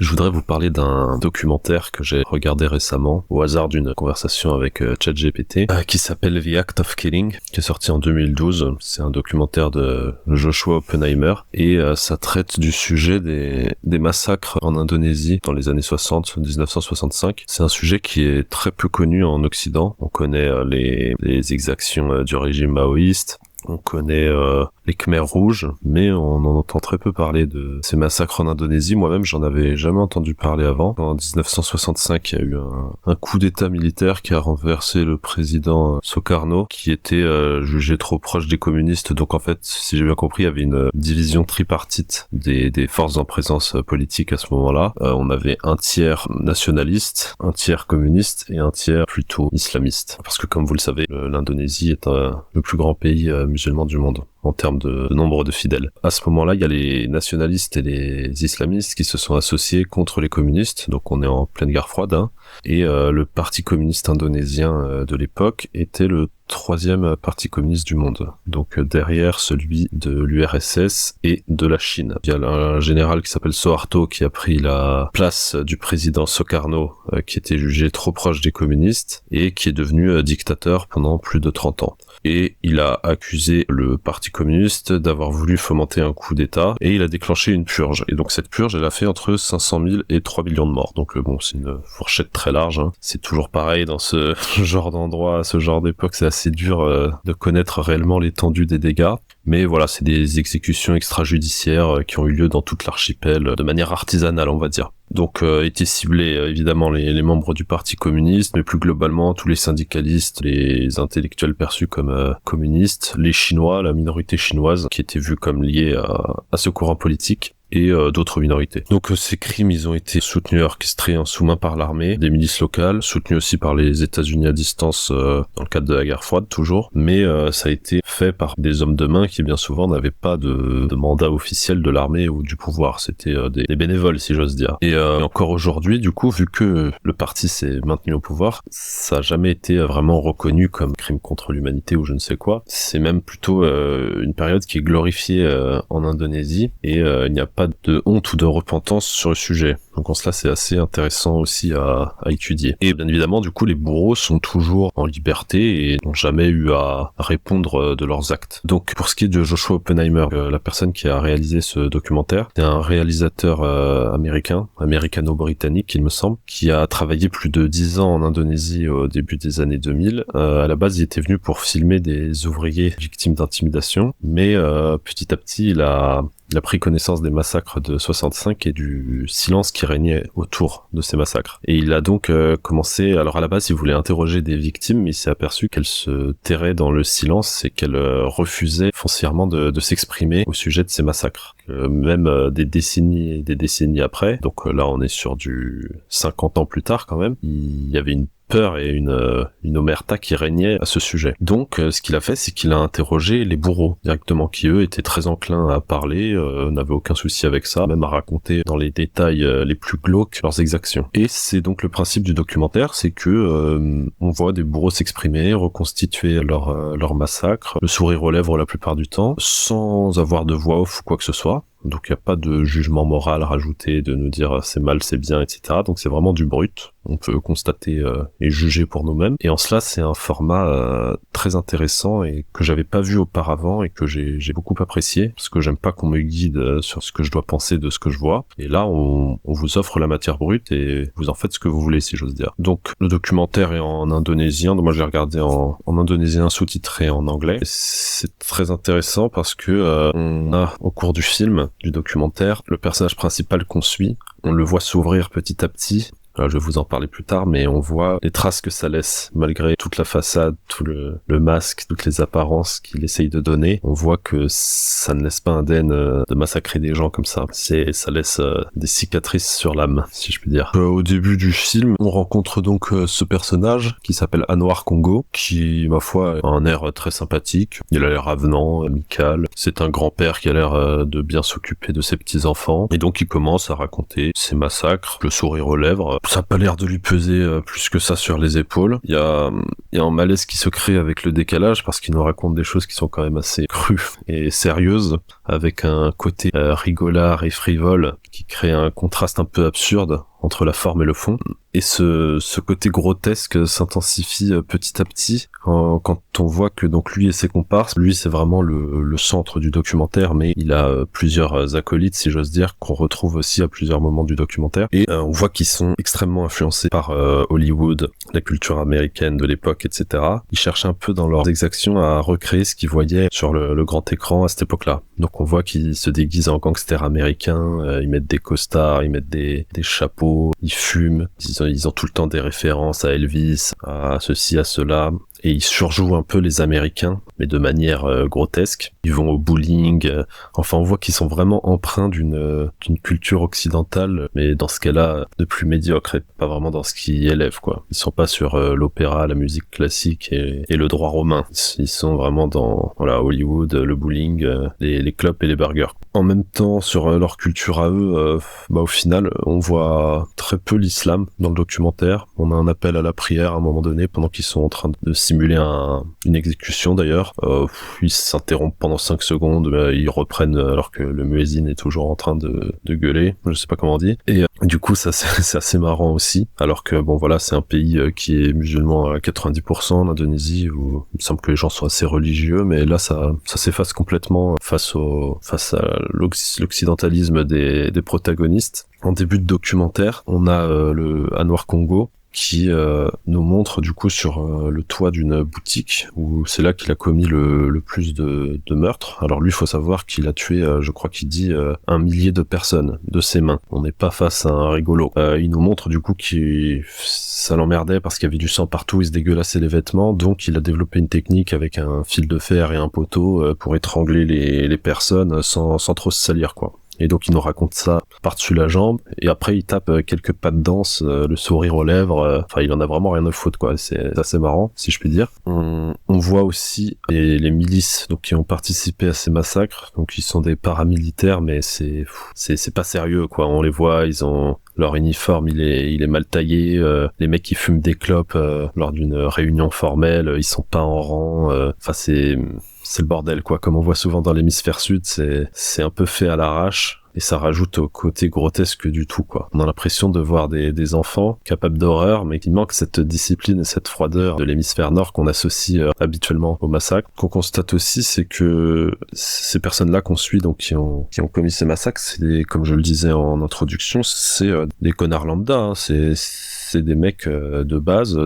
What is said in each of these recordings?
Je voudrais vous parler d'un documentaire que j'ai regardé récemment au hasard d'une conversation avec ChatGPT qui s'appelle The Act of Killing, qui est sorti en 2012. C'est un documentaire de Joshua Oppenheimer et ça traite du sujet des massacres en Indonésie dans les années 60, 1965. C'est un sujet qui est très peu connu en Occident. On connaît les exactions du régime maoïste. On connaît les Khmers rouges, mais on en entend très peu parler de ces massacres en Indonésie. Moi-même, j'en avais jamais entendu parler avant. En 1965, il y a eu un coup d'état militaire qui a renversé le président Sukarno, qui était jugé trop proche des communistes. Donc en fait, si j'ai bien compris, il y avait une division tripartite des forces en présence politique à ce moment-là. On avait un tiers nationaliste, un tiers communiste et un tiers plutôt islamiste. Parce que comme vous le savez, l'Indonésie est le plus grand pays musulman du monde en termes de nombre de fidèles. À ce moment-là, il y a les nationalistes et les islamistes qui se sont associés contre les communistes, donc on est en pleine guerre froide, et le parti communiste indonésien de l'époque était le troisième parti communiste du monde, donc derrière celui de l'URSS et de la Chine. Il y a un général qui s'appelle Soeharto qui a pris la place du président Sukarno qui était jugé trop proche des communistes et qui est devenu dictateur pendant plus de 30 ans. Et il a accusé le parti communiste d'avoir voulu fomenter un coup d'état et il a déclenché une purge. Et donc cette purge, elle a fait entre 500 000 et 3 millions de morts. Donc bon, c'est une fourchette très large. C'est toujours pareil dans ce genre d'endroit, ce genre d'époque, c'est assez dur de connaître réellement l'étendue des dégâts. Mais voilà, c'est des exécutions extrajudiciaires qui ont eu lieu dans toute l'archipel de manière artisanale, on va dire. Donc étaient ciblés évidemment les membres du parti communiste, mais plus globalement tous les syndicalistes, les intellectuels perçus comme communistes, les Chinois, la minorité chinoise qui était vue comme liée à ce courant politique, et d'autres minorités. Donc ces crimes, ils ont été soutenus et orchestrés en sous-main par l'armée, des milices locales, soutenus aussi par les États-Unis à distance dans le cadre de la guerre froide toujours, mais ça a été fait par des hommes de main qui bien souvent n'avaient pas de mandat officiel de l'armée ou du pouvoir, c'était des bénévoles si j'ose dire. Et encore aujourd'hui, du coup, vu que le parti s'est maintenu au pouvoir, ça a jamais été vraiment reconnu comme crime contre l'humanité ou je ne sais quoi. C'est même plutôt une période qui est glorifiée en Indonésie et il n'y a pas de honte ou de repentance sur le sujet. Donc en cela, c'est assez intéressant aussi à étudier. Et bien évidemment, du coup, les bourreaux sont toujours en liberté et n'ont jamais eu à répondre de leurs actes. Donc pour ce qui est de Joshua Oppenheimer, la personne qui a réalisé ce documentaire, c'est un réalisateur américano-britannique, il me semble, qui a travaillé plus de 10 ans en Indonésie au début des années 2000. À la base, il était venu pour filmer des ouvriers victimes d'intimidation, mais petit à petit, il a pris connaissance des massacres de 65 et du silence qui régnait autour de ces massacres. Et il a donc commencé, alors à la base il voulait interroger des victimes, mais il s'est aperçu qu'elles se tairaient dans le silence et qu'elles refusaient foncièrement de s'exprimer au sujet de ces massacres. Même des décennies et des décennies après, donc là on est sur du 50 ans plus tard quand même, il y avait une peur et une omerta qui régnait à ce sujet. Donc ce qu'il a fait, c'est qu'il a interrogé les bourreaux directement, qui eux étaient très enclins à parler, n'avaient aucun souci avec ça, même à raconter dans les détails les plus glauques leurs exactions. Et c'est donc le principe du documentaire, c'est que on voit des bourreaux s'exprimer, reconstituer leur massacre, le sourire aux lèvres la plupart du temps, sans avoir de voix off ou quoi que ce soit. Donc il n'y a pas de jugement moral rajouté de nous dire c'est mal, c'est bien, etc. Donc c'est vraiment du brut. On peut constater et juger pour nous-mêmes. Et en cela, c'est un format très intéressant et que j'avais pas vu auparavant et que j'ai beaucoup apprécié, parce que j'aime pas qu'on me guide sur ce que je dois penser de ce que je vois. Et là, on vous offre la matière brute et vous en faites ce que vous voulez, si j'ose dire. Donc le documentaire est en indonésien. Donc moi, j'ai regardé en indonésien sous-titré en anglais. Et c'est très intéressant parce que on a au cours du film, du documentaire, le personnage principal qu'on suit, on le voit s'ouvrir petit à petit. Je vais vous en parler plus tard, mais on voit les traces que ça laisse, malgré toute la façade, tout le masque, toutes les apparences qu'il essaye de donner. On voit que ça ne laisse pas indemne de massacrer des gens comme ça. Ça laisse des cicatrices sur l'âme, si je puis dire. Au début du film, on rencontre donc ce personnage qui s'appelle Anwar Congo, qui, ma foi, a un air très sympathique. Il a l'air avenant, amical. C'est un grand-père qui a l'air de bien s'occuper de ses petits-enfants. Et donc il commence à raconter ses massacres, le sourire aux lèvres. ça a pas l'air de lui peser plus que ça sur les épaules. Il y a un malaise qui se crée avec le décalage parce qu'il nous raconte des choses qui sont quand même assez crues et sérieuses, avec un côté rigolard et frivole qui crée un contraste un peu absurde entre la forme et le fond. Et ce côté grotesque s'intensifie petit à petit quand on voit que donc lui et ses comparses, lui c'est vraiment le centre du documentaire, mais il a plusieurs acolytes, si j'ose dire, qu'on retrouve aussi à plusieurs moments du documentaire. Et on voit qu'ils sont extrêmement influencés par Hollywood, la culture américaine de l'époque, etc. Ils cherchent un peu dans leurs exactions à recréer ce qu'ils voyaient sur le grand écran à cette époque-là. Donc on voit qu'ils se déguisent en gangsters américains, ils mettent des costards, ils mettent des chapeaux, ils fument, ils ont tout le temps des références à Elvis, à ceci, à cela, et ils surjouent un peu les Américains, mais de manière grotesque. Ils vont au bowling, enfin on voit qu'ils sont vraiment empreints d'une culture occidentale, mais dans ce cas-là de plus médiocre et pas vraiment dans ce qui élève, quoi. Ils sont pas sur l'opéra, la musique classique et le droit romain. Ils sont vraiment dans Hollywood, le bowling, les clubs et les burgers. En même temps, sur leur culture à eux, au final, on voit très peu l'islam dans le documentaire. On a un appel à la prière à un moment donné pendant qu'ils sont en train de simuler une exécution d'ailleurs. Ils s'interrompent pendant 5 secondes, ils reprennent alors que le muezzin est toujours en train de gueuler, je sais pas comment on dit. Et du coup, ça c'est assez marrant aussi, alors que c'est un pays qui est musulman à 90%, l'Indonésie, où il me semble que les gens sont assez religieux, mais là ça s'efface complètement face à l'occidentalisme des protagonistes. En début de documentaire, on a le Anwar Congo qui nous montre du coup sur le toit d'une boutique où c'est là qu'il a commis le plus de meurtres. Alors lui, il faut savoir qu'il a tué, je crois qu'il dit 1 millier de personnes de ses mains. On n'est pas face à un rigolo. Il nous montre du coup ça l'emmerdait parce qu'il y avait du sang partout, il se dégueulassait les vêtements, donc il a développé une technique avec un fil de fer et un poteau pour étrangler les personnes sans trop se salir, quoi. Et donc il nous raconte ça par-dessus la jambe, et après il tape quelques pas de danse, le sourire aux lèvres, il en a vraiment rien à foutre, quoi. C'est assez marrant, si je puis dire. On voit aussi les milices donc qui ont participé à ces massacres, donc ils sont des paramilitaires, mais c'est pas sérieux, quoi. On les voit, ils ont leur uniforme, il est mal taillé, les mecs qui fument des clopes lors d'une réunion formelle, ils sont pas en rang, c'est le bordel, quoi. Comme on voit souvent dans l'hémisphère sud, c'est un peu fait à l'arrache. Et ça rajoute au côté grotesque du tout, quoi. On a l'impression de voir des enfants capables d'horreur, mais qui manquent cette discipline et cette froideur de l'hémisphère nord qu'on associe habituellement au massacre. Ce qu'on constate aussi, c'est que ces personnes-là qu'on suit, donc qui ont commis ces massacres, comme je le disais en introduction, c'est des connards lambda, hein. C'est des mecs de base,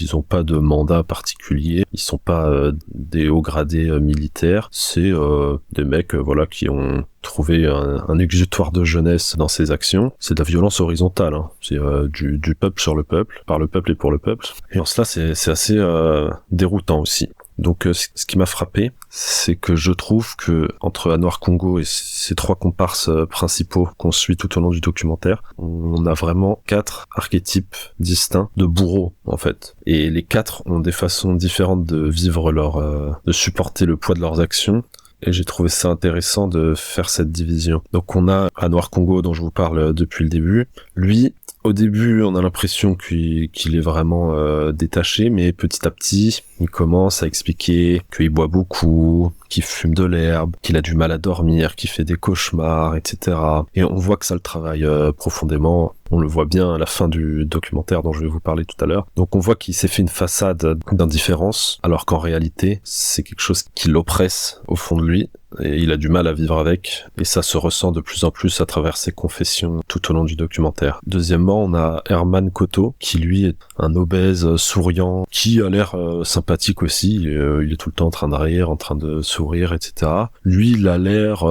ils ont pas de mandat particulier, ils sont pas des hauts gradés militaires, c'est des mecs qui ont trouvé un exutoire de jeunesse dans ces actions. C'est de la violence horizontale, hein. C'est du peuple sur le peuple, par le peuple et pour le peuple. Et en cela, c'est assez déroutant aussi. Donc ce qui m'a frappé, c'est que je trouve que entre Anwar Congo et ces 3 comparses principaux qu'on suit tout au long du documentaire, on a vraiment 4 archétypes distincts de bourreaux, en fait. Et les 4 ont des façons différentes de vivre de supporter le poids de leurs actions. Et j'ai trouvé ça intéressant de faire cette division. Donc on a Anwar Congo dont je vous parle depuis le début. Lui, au début, on a l'impression qu'il est vraiment détaché, mais petit à petit, il commence à expliquer qu'il boit beaucoup, qu'il fume de l'herbe, qu'il a du mal à dormir, qu'il fait des cauchemars, etc. Et on voit que ça le travaille profondément. On le voit bien à la fin du documentaire dont je vais vous parler tout à l'heure. Donc on voit qu'il s'est fait une façade d'indifférence, alors qu'en réalité, c'est quelque chose qui l'oppresse au fond de lui. Et il a du mal à vivre avec, et ça se ressent de plus en plus à travers ses confessions tout au long du documentaire. Deuxièmement, on a Herman Koto, qui lui est un obèse souriant, qui a l'air sympathique aussi, il est tout le temps en train de rire, en train de sourire, etc. Lui, il a l'air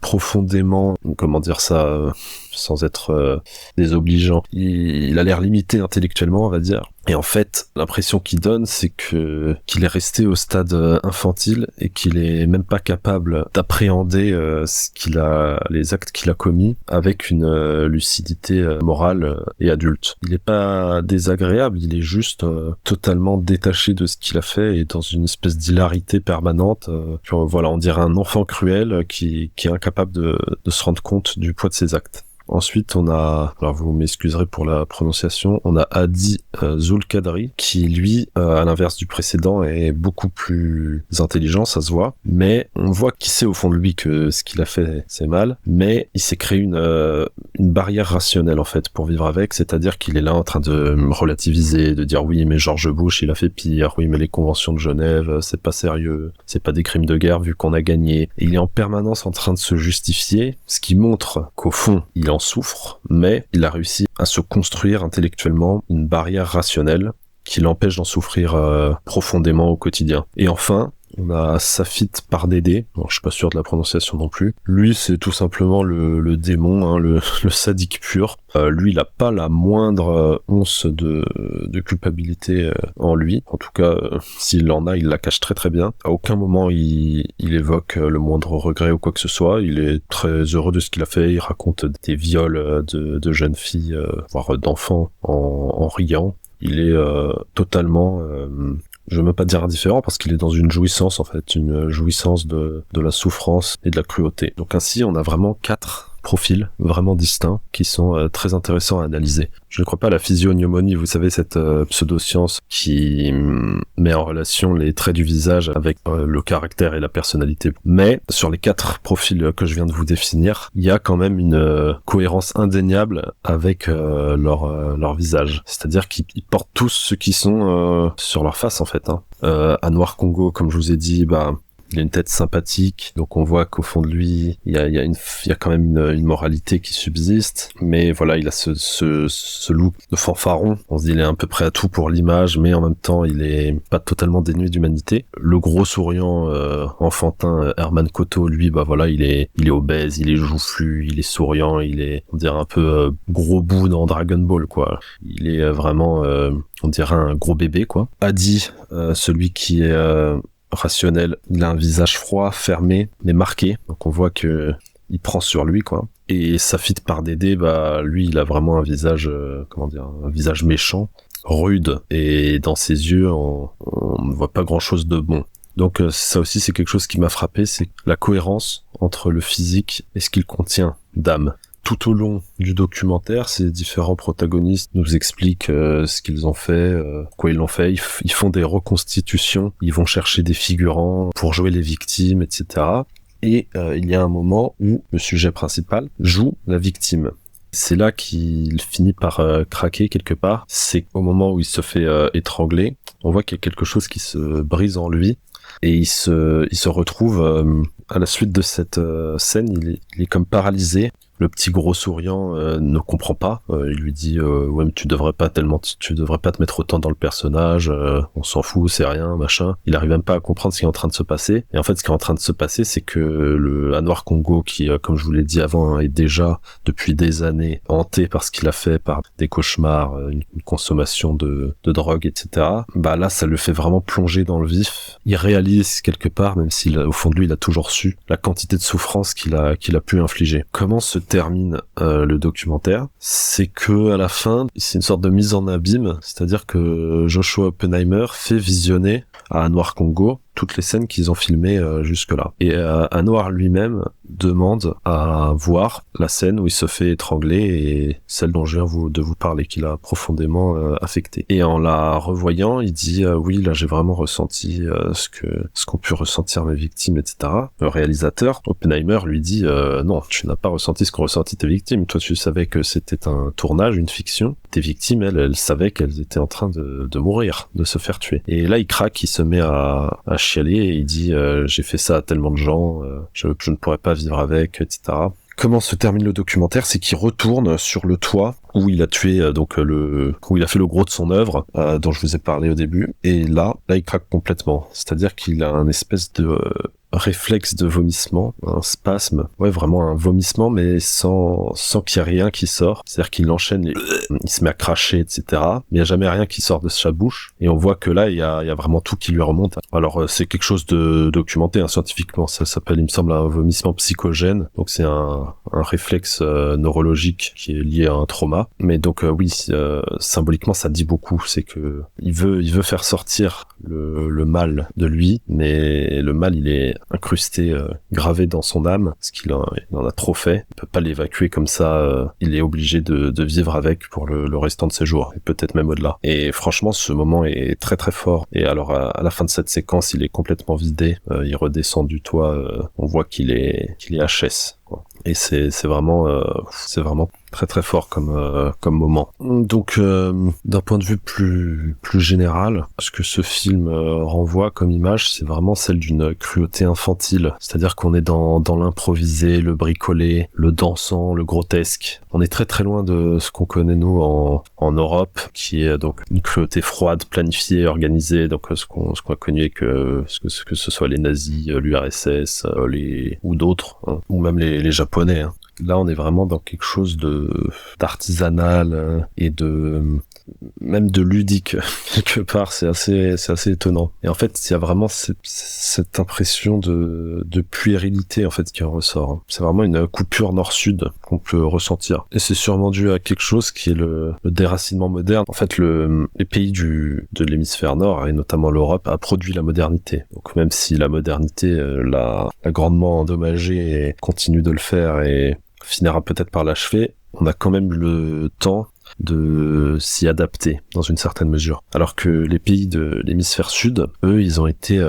profondément, comment dire ça, sans être désobligeant, il a l'air limité intellectuellement, on va dire. Et en fait, l'impression qu'il donne, c'est qu'il est resté au stade infantile et qu'il est même pas capable d'appréhender les actes qu'il a commis avec une lucidité morale et adulte. Il est pas désagréable, il est juste totalement détaché de ce qu'il a fait et dans une espèce d'hilarité permanente. On dirait un enfant cruel qui est incapable de se rendre compte du poids de ses actes. Ensuite, on a, alors vous m'excuserez pour la prononciation, on a Adi Zulkadri, qui lui, à l'inverse du précédent, est beaucoup plus intelligent, ça se voit, mais on voit qu'il sait au fond de lui que ce qu'il a fait, c'est mal, mais il s'est créé une barrière rationnelle, en fait, pour vivre avec, c'est-à-dire qu'il est là en train de relativiser, de dire oui, mais George Bush, il a fait pire, oui, mais les conventions de Genève, c'est pas sérieux, c'est pas des crimes de guerre vu qu'on a gagné. Et il est en permanence en train de se justifier, ce qui montre qu'au fond, il en souffre, mais il a réussi à se construire intellectuellement une barrière rationnelle qui l'empêche d'en souffrir profondément au quotidien. Et enfin, on a Safit Pardede, bon, je suis pas sûr de la prononciation non plus. Lui, c'est tout simplement le démon, hein, le sadique pur. Lui, il a pas la moindre once de culpabilité en lui. En tout cas, s'il en a, il la cache très très bien. À aucun moment, il évoque le moindre regret ou quoi que ce soit. Il est très heureux de ce qu'il a fait. Il raconte des viols de jeunes filles, voire d'enfants, en riant. Il est totalement... je veux même pas dire indifférent parce qu'il est dans une jouissance en fait, une jouissance de la souffrance et de la cruauté. Donc ainsi, on a vraiment 4 profils vraiment distincts qui sont très intéressants à analyser. Je ne crois pas à la physiognomonie, vous savez, cette pseudoscience qui met en relation les traits du visage avec le caractère et la personnalité. Mais sur les 4 profils que je viens de vous définir, il y a quand même une cohérence indéniable avec leur visage. C'est-à-dire qu'ils portent tous ce qui sont sur leur face en fait. Anwar Congo, comme je vous ai dit, il a une tête sympathique, donc on voit qu'au fond de lui, il y a quand même une moralité qui subsiste, mais voilà, il a ce look de fanfaron. On se dit, il est à peu près à tout pour l'image, mais en même temps, il est pas totalement dénué d'humanité. Le gros souriant enfantin Herman Koto, lui, voilà, il est obèse, il est joufflu, il est souriant, il est, on dirait un peu gros bout dans Dragon Ball, quoi. Il est vraiment, on dirait un gros bébé, quoi. Adi, celui qui est rationnel, il a un visage froid, fermé, mais marqué, donc on voit que il prend sur lui, quoi. Et Safit Pardede, lui, il a vraiment un visage, un visage méchant, rude, et dans ses yeux, on ne voit pas grand-chose de bon. Donc ça aussi, c'est quelque chose qui m'a frappé, c'est la cohérence entre le physique et ce qu'il contient d'âme. Tout au long du documentaire, ces différents protagonistes nous expliquent ce qu'ils ont fait, quoi ils l'ont fait. Ils font des reconstitutions, ils vont chercher des figurants pour jouer les victimes, etc. Et il y a un moment où le sujet principal joue la victime. C'est là qu'il finit par craquer quelque part. C'est au moment où il se fait étrangler. On voit qu'il y a quelque chose qui se brise en lui. Et il se retrouve, à la suite de cette scène, il est comme paralysé. Le petit gros souriant ne comprend pas. Il lui dit ouais, mais tu devrais pas te mettre autant dans le personnage. On s'en fout, c'est rien, machin. Il arrive même pas à comprendre ce qui est en train de se passer. Et en fait, ce qui est en train de se passer, c'est que le Anwar Congo, qui, comme je vous l'ai dit avant, est déjà depuis des années hanté par ce qu'il a fait, par des cauchemars, une consommation de drogue, etc. Là, ça le fait vraiment plonger dans le vif. Il réalise quelque part, même s'il au fond de lui, il a toujours su la quantité de souffrance qu'il a pu infliger. Comment se termine le documentaire, c'est que à la fin, c'est une sorte de mise en abîme, c'est-à-dire que Joshua Oppenheimer fait visionner à Anwar Congo toutes les scènes qu'ils ont filmées jusque-là. Et Anwar lui-même demande à voir la scène où il se fait étrangler et celle dont je viens de vous parler, qui l'a profondément affecté. Et en la revoyant, il dit oui, là j'ai vraiment ressenti ce qu'ont pu ressentir mes victimes, etc. Le réalisateur, Oppenheimer, lui dit non, tu n'as pas ressenti ce qu'ont ressenti tes victimes. Toi, tu savais que c'était un tournage, une fiction. Tes victimes, elles savaient qu'elles étaient en train de mourir, de se faire tuer. Et là, il craque, il se met à chialer et il dit j'ai fait ça à tellement de gens, je ne pourrais pas vivre avec, etc. Comment se termine le documentaire, c'est qu'il retourne sur le toit où il a tué où il a fait le gros de son œuvre dont je vous ai parlé au début, et là il craque complètement. C'est-à-dire qu'il a un espèce de réflexe de vomissement, un spasme, ouais, vraiment un vomissement, mais sans qu'il y ait rien qui sort. C'est-à-dire qu'il enchaîne, il se met à cracher, etc. Mais il n'y a jamais rien qui sort de sa bouche. Et on voit que là, il y a vraiment tout qui lui remonte. Alors, c'est quelque chose de documenté, scientifiquement. Ça s'appelle, il me semble, un vomissement psychogène. Donc, c'est un réflexe neurologique qui est lié à un trauma. Mais donc, oui, symboliquement, ça dit beaucoup. C'est que il veut faire sortir le mal de lui, mais le mal, il est incrusté, gravé dans son âme, parce il en a trop fait. Il peut pas l'évacuer comme ça. Il est obligé de vivre avec pour le restant de ses jours, et peut-être même au-delà. Et franchement, ce moment est très très fort. Et alors à la fin de cette séquence, il est complètement vidé. Il redescend du toit. On voit qu'il est HS, quoi. Et c'est vraiment très très fort comme moment. Donc d'un point de vue plus général, ce que ce film renvoie comme image, c'est vraiment celle d'une cruauté infantile. C'est-à-dire qu'on est dans l'improvisé, le bricolé, le dansant, le grotesque. On est très très loin de ce qu'on connaît nous en Europe, qui est donc une cruauté froide, planifiée, organisée. Donc ce qu'on a connu avec que ce soit les nazis, l'URSS, ou d'autres, hein, ou même les Japonais, hein. Là, on est vraiment dans quelque chose d'artisanal et même de ludique quelque part. C'est assez étonnant. Et en fait, il y a vraiment cette impression de puérilité en fait qui en ressort, hein. C'est vraiment une coupure nord-sud qu'on peut ressentir. Et c'est sûrement dû à quelque chose qui est le déracinement moderne. En fait, les pays de l'hémisphère nord, et notamment l'Europe, a produit la modernité. Donc même si la modernité l'a grandement endommagée et continue de le faire et finira peut-être par l'achever, on a quand même eu le temps de s'y adapter dans une certaine mesure. Alors que les pays de l'hémisphère sud, eux, ils ont été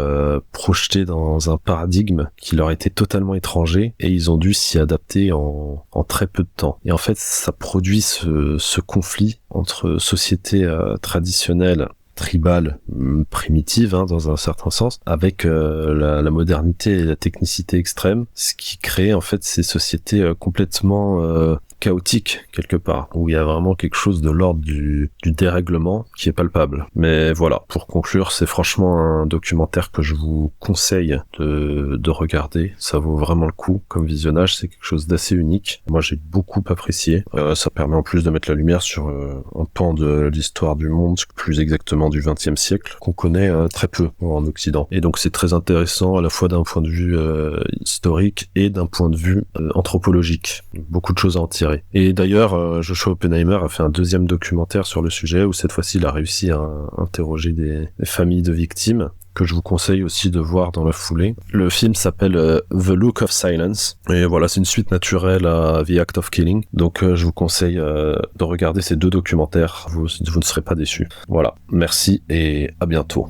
projetés dans un paradigme qui leur était totalement étranger et ils ont dû s'y adapter en très peu de temps. Et en fait, ça produit ce conflit entre sociétés traditionnelles, tribale, primitive, hein, dans un certain sens, avec la modernité et la technicité extrême, ce qui crée en fait ces sociétés complètement chaotiques quelque part, où il y a vraiment quelque chose de l'ordre du dérèglement qui est palpable. Mais voilà, pour conclure, c'est franchement un documentaire que je vous conseille de regarder. Ça vaut vraiment le coup comme visionnage, c'est quelque chose d'assez unique. Moi j'ai beaucoup apprécié. Ça permet en plus de mettre la lumière sur un pan de l'histoire du monde, plus exactement du XXe siècle, qu'on connaît très peu en Occident. Et donc c'est très intéressant à la fois d'un point de vue historique et d'un point de vue anthropologique. Beaucoup de choses à en tirer. Et d'ailleurs, Joshua Oppenheimer a fait un deuxième documentaire sur le sujet, où cette fois-ci il a réussi à interroger des familles de victimes, que je vous conseille aussi de voir dans la foulée. Le film s'appelle The Look of Silence, et voilà, c'est une suite naturelle à The Act of Killing, donc je vous conseille de regarder ces deux documentaires, vous ne serez pas déçus. Voilà, merci et à bientôt.